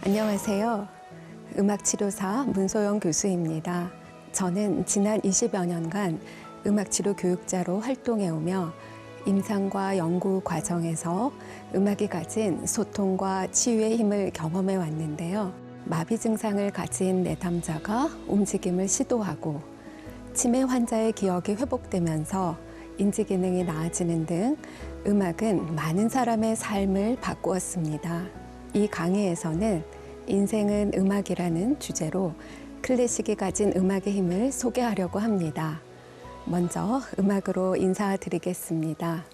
안녕하세요. 음악치료사 문소영 교수입니다. 저는 지난 20여 년간 음악치료 교육자로 활동해오며 임상과 연구 과정에서 음악이 가진 소통과 치유의 힘을 경험해 왔는데요. 마비 증상을 가진 내담자가 움직임을 시도하고 치매 환자의 기억이 회복되면서 인지 기능이 나아지는 등 음악은 많은 사람의 삶을 바꾸었습니다. 이 강의에서는 인생은 음악이라는 주제로 클래식이 가진 음악의 힘을 소개하려고 합니다. 먼저 음악으로 인사드리겠습니다.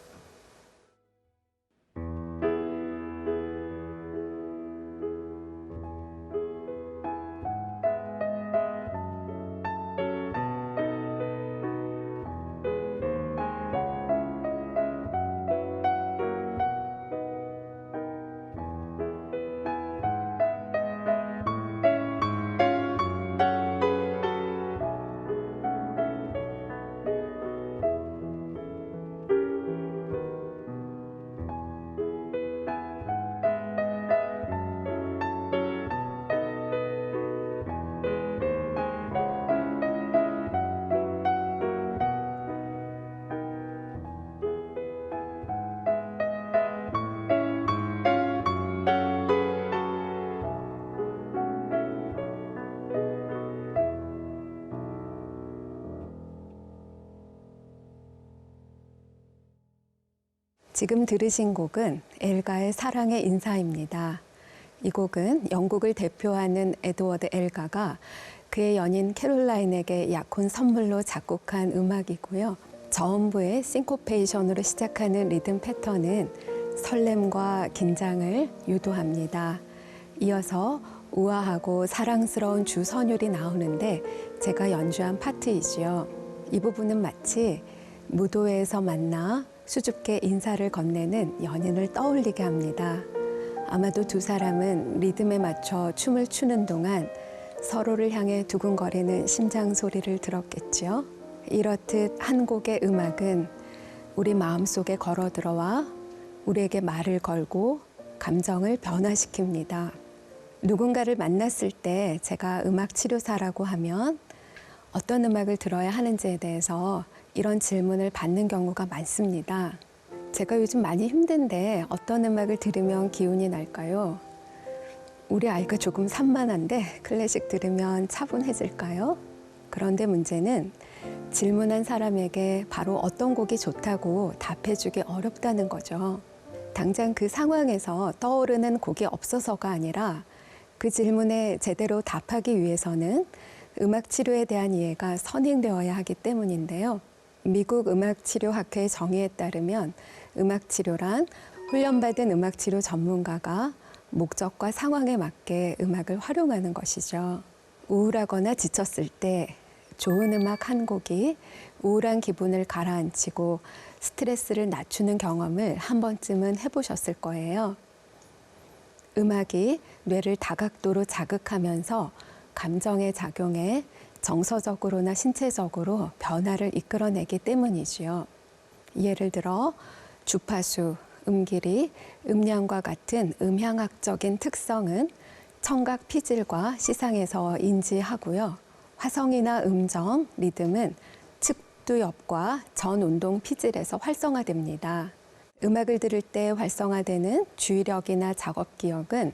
지금 들으신 곡은 엘가의 사랑의 인사입니다. 이 곡은 영국을 대표하는 에드워드 엘가가 그의 연인 캐롤라인에게 약혼 선물로 작곡한 음악이고요. 저음부의 싱코페이션으로 시작하는 리듬 패턴은 설렘과 긴장을 유도합니다. 이어서 우아하고 사랑스러운 주선율이 나오는데 제가 연주한 파트이지요. 이 부분은 마치 무도회에서 만나 수줍게 인사를 건네는 연인을 떠올리게 합니다. 아마도 두 사람은 리듬에 맞춰 춤을 추는 동안 서로를 향해 두근거리는 심장 소리를 들었겠죠. 이렇듯 한 곡의 음악은 우리 마음속에 걸어들어와 우리에게 말을 걸고 감정을 변화시킵니다. 누군가를 만났을 때 제가 음악 치료사라고 하면 어떤 음악을 들어야 하는지에 대해서 이런 질문을 받는 경우가 많습니다. 제가 요즘 많이 힘든데 어떤 음악을 들으면 기운이 날까요? 우리 아이가 조금 산만한데 클래식 들으면 차분해질까요? 그런데 문제는 질문한 사람에게 바로 어떤 곡이 좋다고 답해주기 어렵다는 거죠. 당장 그 상황에서 떠오르는 곡이 없어서가 아니라 그 질문에 제대로 답하기 위해서는 음악 치료에 대한 이해가 선행되어야 하기 때문인데요. 미국 음악치료학회의 정의에 따르면 음악치료란 훈련받은 음악치료 전문가가 목적과 상황에 맞게 음악을 활용하는 것이죠. 우울하거나 지쳤을 때 좋은 음악 한 곡이 우울한 기분을 가라앉히고 스트레스를 낮추는 경험을 한 번쯤은 해보셨을 거예요. 음악이 뇌를 다각도로 자극하면서 감정에 작용해 정서적으로나 신체적으로 변화를 이끌어내기 때문이지요. 예를 들어 주파수, 음길이, 음량과 같은 음향학적인 특성은 청각 피질과 시상에서 인지하고요. 화성이나 음정, 리듬은 측두엽과 전운동 피질에서 활성화됩니다. 음악을 들을 때 활성화되는 주의력이나 작업기억은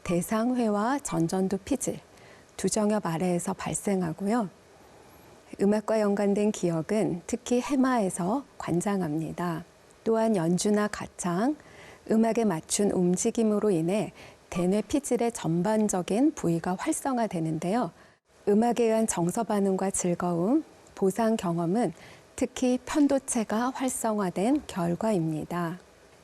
대상회와 전전두 피질, 두정엽 아래에서 발생하고요. 음악과 연관된 기억은 특히 해마에서 관장합니다. 또한 연주나 가창, 음악에 맞춘 움직임으로 인해 대뇌 피질의 전반적인 부위가 활성화되는데요. 음악에 의한 정서 반응과 즐거움, 보상 경험은 특히 편도체가 활성화된 결과입니다.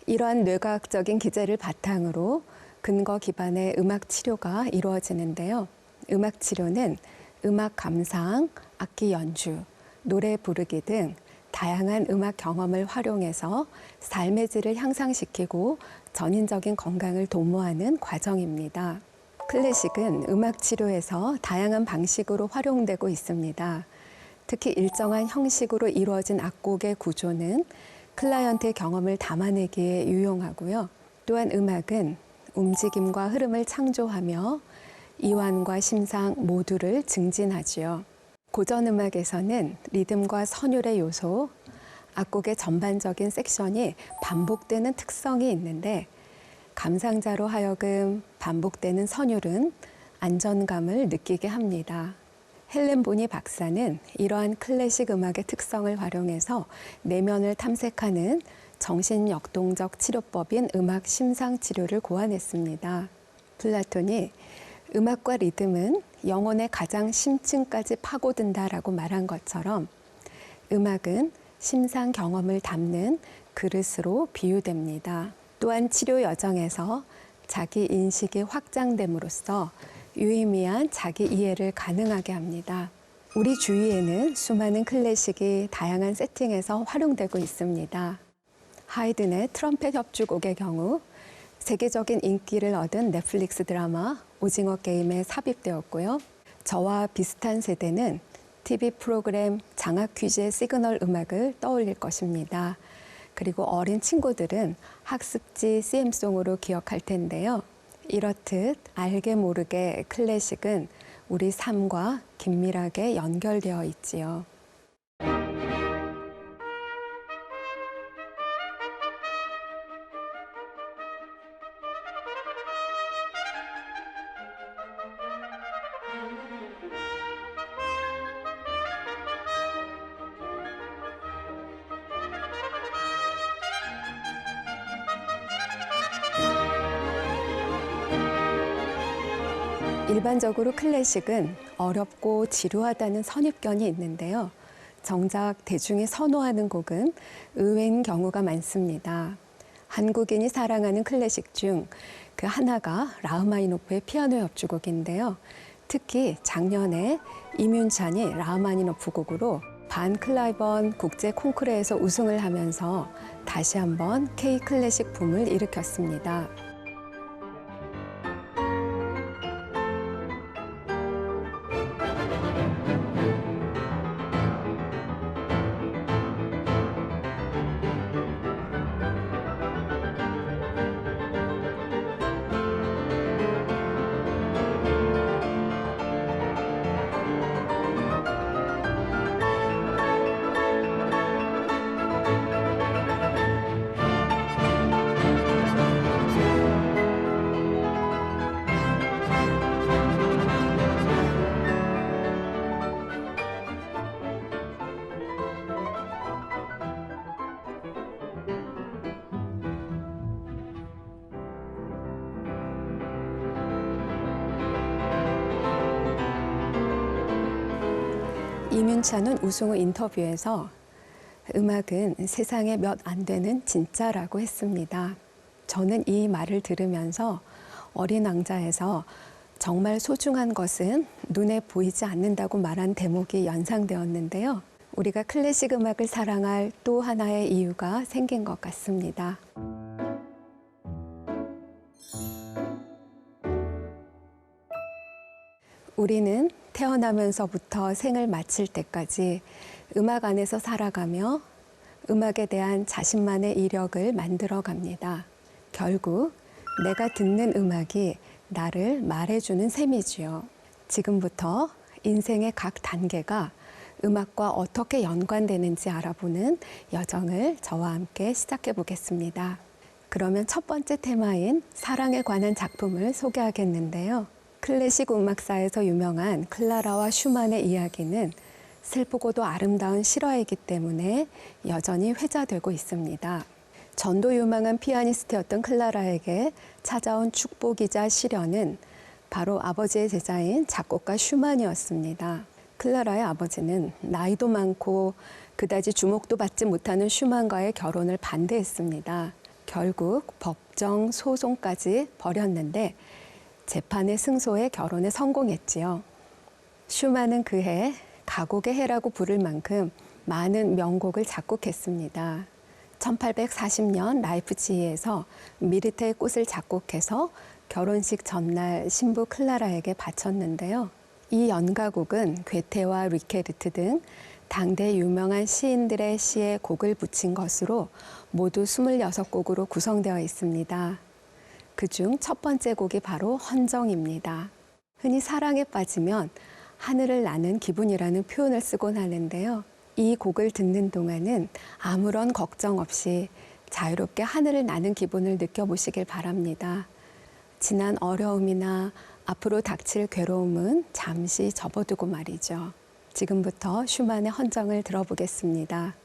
이러한 뇌과학적인 기제를 바탕으로 근거 기반의 음악 치료가 이루어지는데요. 음악 치료는 음악 감상, 악기 연주, 노래 부르기 등 다양한 음악 경험을 활용해서 삶의 질을 향상시키고 전인적인 건강을 도모하는 과정입니다. 클래식은 음악 치료에서 다양한 방식으로 활용되고 있습니다. 특히 일정한 형식으로 이루어진 악곡의 구조는 클라이언트의 경험을 담아내기에 유용하고요. 또한 음악은 움직임과 흐름을 창조하며 이완과 심상 모두를 증진하지요. 고전 음악에서는 리듬과 선율의 요소, 악곡의 전반적인 섹션이 반복되는 특성이 있는데 감상자로 하여금 반복되는 선율은 안정감을 느끼게 합니다. 헬렌 보니 박사는 이러한 클래식 음악의 특성을 활용해서 내면을 탐색하는 정신역동적 치료법인 음악 심상 치료를 고안했습니다. 플라톤이 음악과 리듬은 영혼의 가장 심층까지 파고든다라고 말한 것처럼 음악은 심상 경험을 담는 그릇으로 비유됩니다. 또한 치료 여정에서 자기 인식이 확장됨으로써 유의미한 자기 이해를 가능하게 합니다. 우리 주위에는 수많은 클래식이 다양한 세팅에서 활용되고 있습니다. 하이든의 트럼펫 협주곡의 경우 세계적인 인기를 얻은 넷플릭스 드라마 오징어 게임에 삽입되었고요. 저와 비슷한 세대는 TV 프로그램 장학 퀴즈의 시그널 음악을 떠올릴 것입니다. 그리고 어린 친구들은 학습지 CM송으로 기억할 텐데요. 이렇듯 알게 모르게 클래식은 우리 삶과 긴밀하게 연결되어 있지요. 일반적으로 클래식은 어렵고 지루하다는 선입견이 있는데요. 정작 대중이 선호하는 곡은 의외인 경우가 많습니다. 한국인이 사랑하는 클래식 중 그 하나가 라흐마니노프의 피아노 협주곡인데요. 특히 작년에 이뮨찬이 라흐마니노프 곡으로 반 클라이번 국제 콩쿠르에서 우승을 하면서 다시 한번 K 클래식 붐을 일으켰습니다. 이뮨찬은 우승 후 인터뷰에서 음악은 세상에 몇 안 되는 진짜라고 했습니다. 저는 이 말을 들으면서 어린 왕자에서 정말 소중한 것은 눈에 보이지 않는다고 말한 대목이 연상되었는데요. 우리가 클래식 음악을 사랑할 또 하나의 이유가 생긴 것 같습니다. 우리는 태어나면서부터 생을 마칠 때까지 음악 안에서 살아가며 음악에 대한 자신만의 이력을 만들어 갑니다. 결국 내가 듣는 음악이 나를 말해주는 셈이지요. 지금부터 인생의 각 단계가 음악과 어떻게 연관되는지 알아보는 여정을 저와 함께 시작해 보겠습니다. 그러면 첫 번째 테마인 사랑에 관한 작품을 소개하겠는데요. 클래식 음악사에서 유명한 클라라와 슈만의 이야기는 슬프고도 아름다운 실화이기 때문에 여전히 회자되고 있습니다. 전도 유망한 피아니스트였던 클라라에게 찾아온 축복이자 시련은 바로 아버지의 제자인 작곡가 슈만이었습니다. 클라라의 아버지는 나이도 많고 그다지 주목도 받지 못하는 슈만과의 결혼을 반대했습니다. 결국 법정 소송까지 벌였는데 재판에 승소해 결혼에 성공했지요. 슈만은 그해 가곡의 해라고 부를 만큼 많은 명곡을 작곡했습니다. 1840년 라이프치히에서 미르테의 꽃을 작곡해서 결혼식 전날 신부 클라라에게 바쳤는데요. 이 연가곡은 괴테와 리케르트 등 당대 유명한 시인들의 시에 곡을 붙인 것으로 모두 26곡으로 구성되어 있습니다. 그중 첫 번째 곡이 바로 헌정입니다. 흔히 사랑에 빠지면 하늘을 나는 기분이라는 표현을 쓰곤 하는데요. 이 곡을 듣는 동안은 아무런 걱정 없이 자유롭게 하늘을 나는 기분을 느껴보시길 바랍니다. 지난 어려움이나 앞으로 닥칠 괴로움은 잠시 접어두고 말이죠. 지금부터 슈만의 헌정을 들어보겠습니다.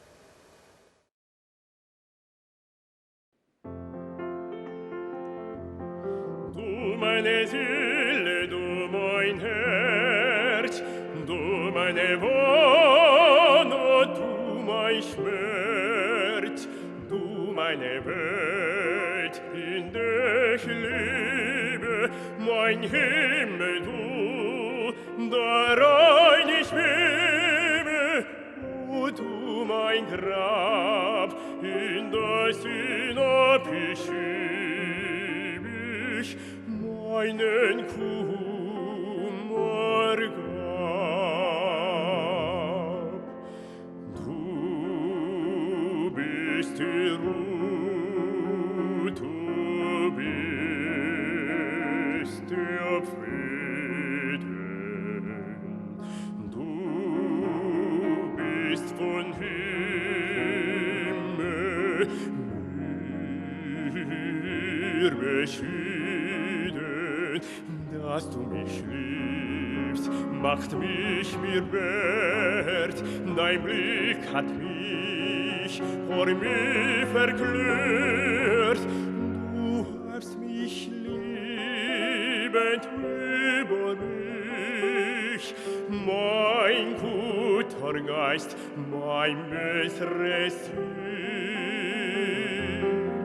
Du meine Seele, du mein Herz, du meine Wohnung, du mein Schmerz, du meine Welt, in der ich lebe, mein Himmel, du, darein ich schwebe, o du mein Grab, in das hinab ich schieb ich meinen Kummer gab. Du bist die Ruhe, du bist der Frieden, du bist von Himmel mir beschieden, dass du mich liebst, macht mich mir wert, dein Blick hat mich vor mir verklört, du hast mich liebend über mich, mein guter Geist, mein besseres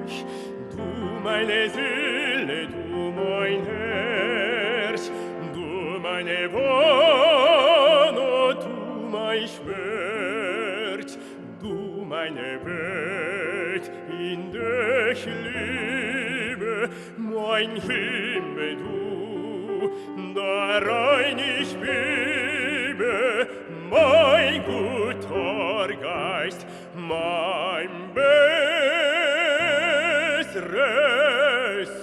Ich, du meine Seele, du mein Herz, du meine Wohnung, du mein Schmerz, du meine Welt, in der ich lebe, mein Himmel, du, darein ich bebe, mein guter Geist, mein besseres Ich.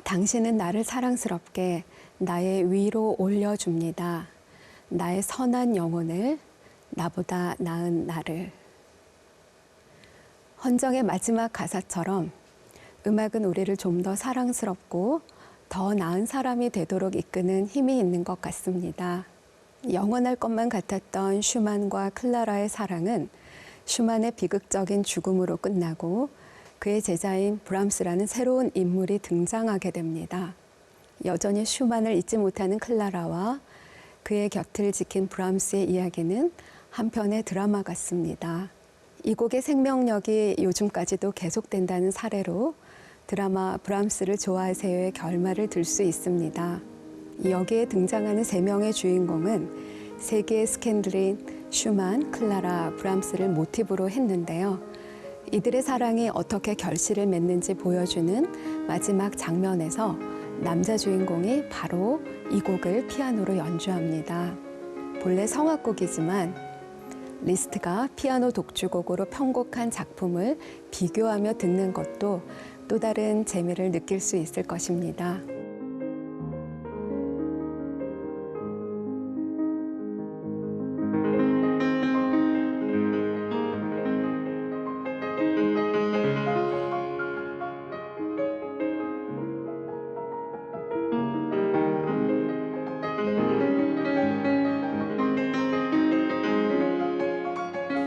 당신은 나를 사랑스럽게 나의 위로 올려줍니다. 나의 선한 영혼을, 나보다 나은 나를. 헌정의 마지막 가사처럼 음악은 우리를 좀 더 사랑스럽고 더 나은 사람이 되도록 이끄는 힘이 있는 것 같습니다. 영원할 것만 같았던 슈만과 클라라의 사랑은 슈만의 비극적인 죽음으로 끝나고 그의 제자인 브람스라는 새로운 인물이 등장하게 됩니다. 여전히 슈만을 잊지 못하는 클라라와 그의 곁을 지킨 브람스의 이야기는 한편의 드라마 같습니다. 이 곡의 생명력이 요즘까지도 계속된다는 사례로 드라마 브람스를 좋아하세요의 결말을 들 수 있습니다. 여기에 등장하는 3명의 주인공은 세계의 스캔들인 슈만, 클라라, 브람스를 모티브로 했는데요. 이들의 사랑이 어떻게 결실을 맺는지 보여주는 마지막 장면에서 남자 주인공이 바로 이 곡을 피아노로 연주합니다. 본래 성악곡이지만 리스트가 피아노 독주곡으로 편곡한 작품을 비교하며 듣는 것도 또 다른 재미를 느낄 수 있을 것입니다.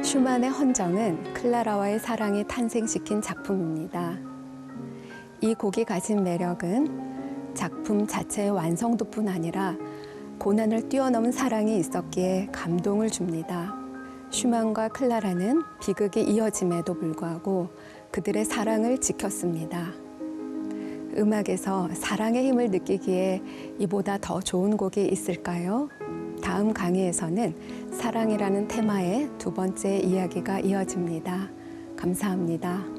슈만의 헌정은 클라라와의 사랑이 탄생시킨 작품입니다. 이 곡이 가진 매력은 작품 자체의 완성도뿐 아니라 고난을 뛰어넘은 사랑이 있었기에 감동을 줍니다. 슈만과 클라라는 비극이 이어짐에도 불구하고 그들의 사랑을 지켰습니다. 음악에서 사랑의 힘을 느끼기에 이보다 더 좋은 곡이 있을까요? 다음 강의에서는 사랑이라는 테마의 두 번째 이야기가 이어집니다. 감사합니다.